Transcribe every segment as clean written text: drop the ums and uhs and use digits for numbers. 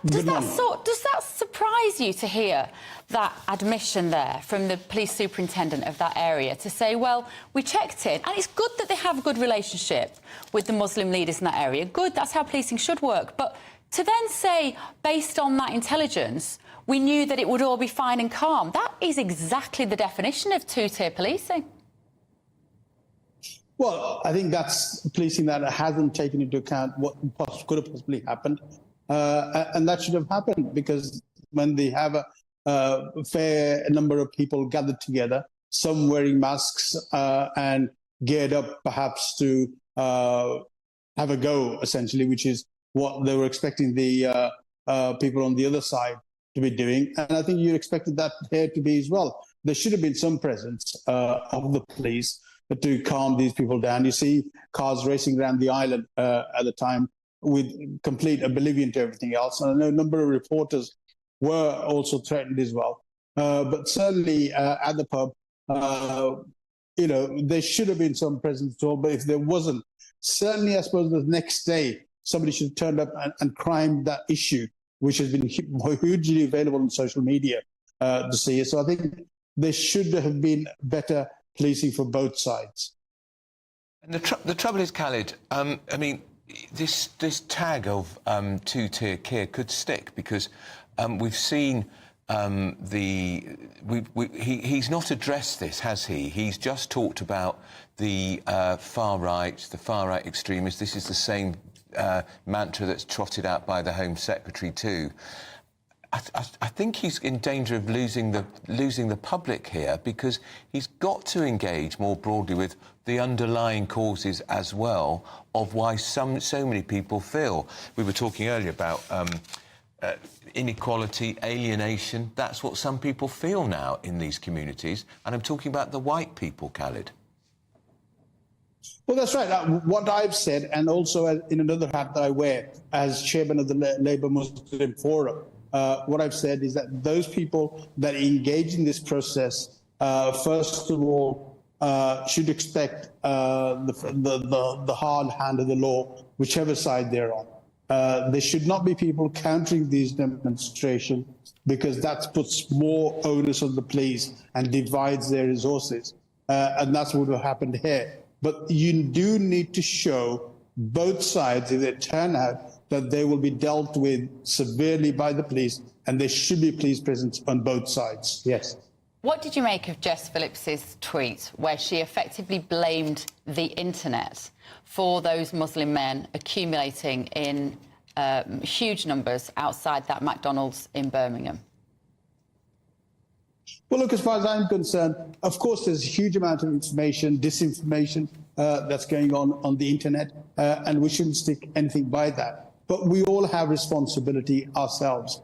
Does that surprise you to hear that admission there from the police superintendent of that area to say, well, we checked in, and it's good that they have a good relationship with the Muslim leaders in that area. Good, that's how policing should work. But to then say, based on that intelligence, we knew that it would all be fine and calm, that is exactly the definition of two-tier policing. Well, I think that's policing that hasn't taken into account what could have possibly happened. And that should have happened, because when they have a fair number of people gathered together, some wearing masks and geared up perhaps to have a go, essentially, which is what they were expecting the people on the other side to be doing. And I think you expected that here to be as well. There should have been some presence of the police to calm these people down. You see cars racing around the island at the time with complete oblivion to everything else. And I know a number of reporters were also threatened as well. But certainly at the pub, you know, there should have been some presence at all. But if there wasn't, certainly I suppose the next day somebody should have turned up and crimed that issue, which has been hugely available on social media to see. So I think there should have been better policing for both sides. And the trouble is, Khalid, I mean, this tag of two-tier care could stick, because we've seen he's not addressed this, has he? He's just talked about the far right extremists. This is the same mantra that's trotted out by the Home Secretary too. I think he's in danger of losing the public here, because he's got to engage more broadly with the underlying causes as well of why so many people feel. We were talking earlier about inequality, alienation. That's what some people feel now in these communities, and I'm talking about the white people, Khalid. Well, that's right. What I've said, and also in another hat that I wear as chairman of the Labour Muslim Forum, what I've said is that those people that engage in this process, first of all, should expect the hard hand of the law, whichever side they're on. There should not be people countering these demonstrations, because that puts more onus on the police and divides their resources. And that's what will happen here. But you do need to show both sides, if they turn out, that they will be dealt with severely by the police, and there should be police presence on both sides. Yes. What did you make of Jess Phillips's tweet, where she effectively blamed the internet for those Muslim men accumulating in huge numbers outside that McDonald's in Birmingham? Well, look, as far as I'm concerned, of course, there's a huge amount of information, disinformation that's going on the internet, and we shouldn't stick anything by that. But we all have responsibility ourselves.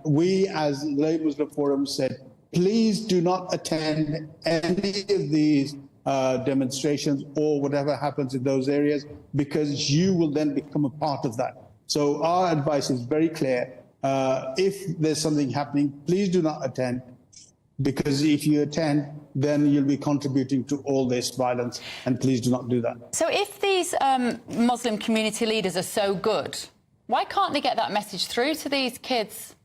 We, as Labour Muslim Forum, said, please do not attend any of these demonstrations or whatever happens in those areas, because you will then become a part of that. So our advice is very clear. If there's something happening, please do not attend, because if you attend, then you'll be contributing to all this violence, and please do not do that. So if these Muslim community leaders are so good, why can't they get that message through to these kids?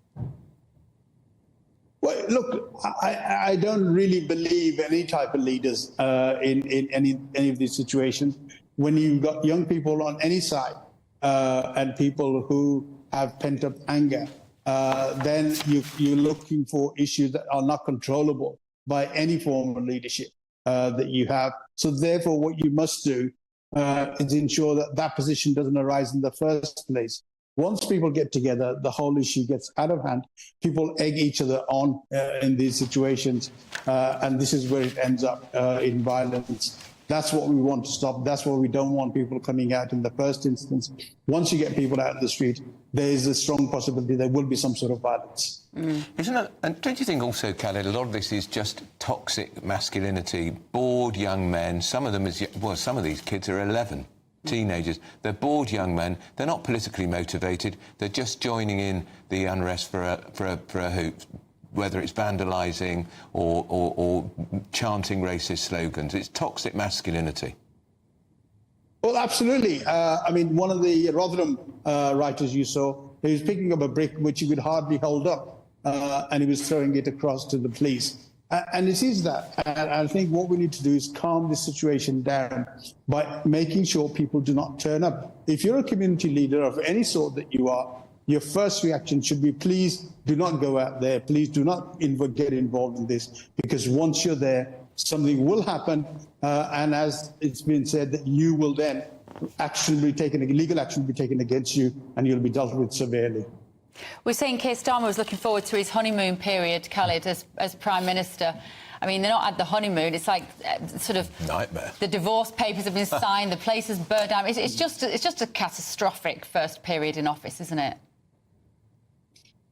Well, look, I don't really believe any type of leaders in any of these situations. When you've got young people on any side and people who have pent-up anger, then you're looking for issues that are not controllable by any form of leadership that you have. So therefore, what you must do is ensure that that position doesn't arise in the first place. Once people get together, the whole issue gets out of hand. People egg each other on in these situations, and this is where it ends up in violence. That's what we want to stop. That's what we don't want people coming out in the first instance. Once you get people out in the street, there is a strong possibility there will be some sort of violence. Isn't it? And don't you think also, Khalid, a lot of this is just toxic masculinity, bored young men, some of them, some of these kids are 11. Teenagers. They're bored young men. They're not politically motivated. They're just joining in the unrest for a hoop, whether it's vandalising or chanting racist slogans. It's toxic masculinity. Well, absolutely. I mean, one of the Rotherham writers you saw he was picking up a brick which he could hardly hold up, and he was throwing it across to the police. And it is that. And I think what we need to do is calm this situation down by making sure people do not turn up. If you're a community leader of any sort that you are, your first reaction should be, please do not go out there. Please do not get involved in this, because once you're there, something will happen. And as it's been said, that you will then legal action will be taken against you, and you'll be dealt with severely. We're saying Keir Starmer was looking forward to his honeymoon period, Khalid, as Prime Minister. I mean, they're not at the honeymoon. It's like sort of nightmare. The divorce papers have been signed, the place is burnt down. It's just a catastrophic first period in office, isn't it?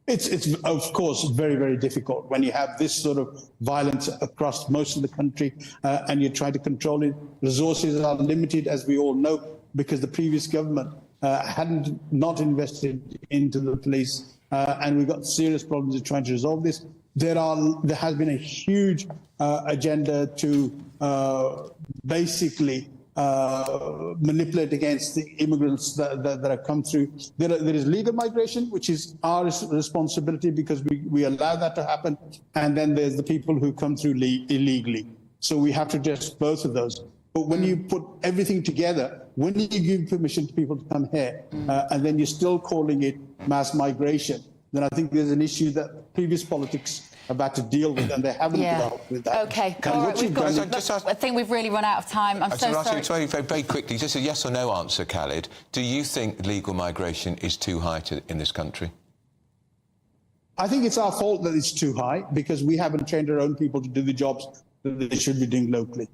It's of course very, very difficult when you have this sort of violence across most of the country, and you're trying to control it. Resources are limited, as we all know, because the previous government hadn't not invested into the police, and we've got serious problems in trying to resolve this. There has been a huge agenda to basically manipulate against the immigrants that have come through. There is legal migration, which is our responsibility because we allow that to happen, and then there's the people who come through illegally. So we have to address both of those. But when you put everything together, when you give permission to people to come here, and then you're still calling it mass migration, then I think there's an issue that previous politics have had to deal with, and they haven't dealt with that. OK, all right, I think we've really run out of time. I'm so sorry. Very quickly, just a yes or no answer, Khalid. Do you think legal migration is too high in this country? I think it's our fault that it's too high, because we haven't trained our own people to do the jobs that they should be doing locally.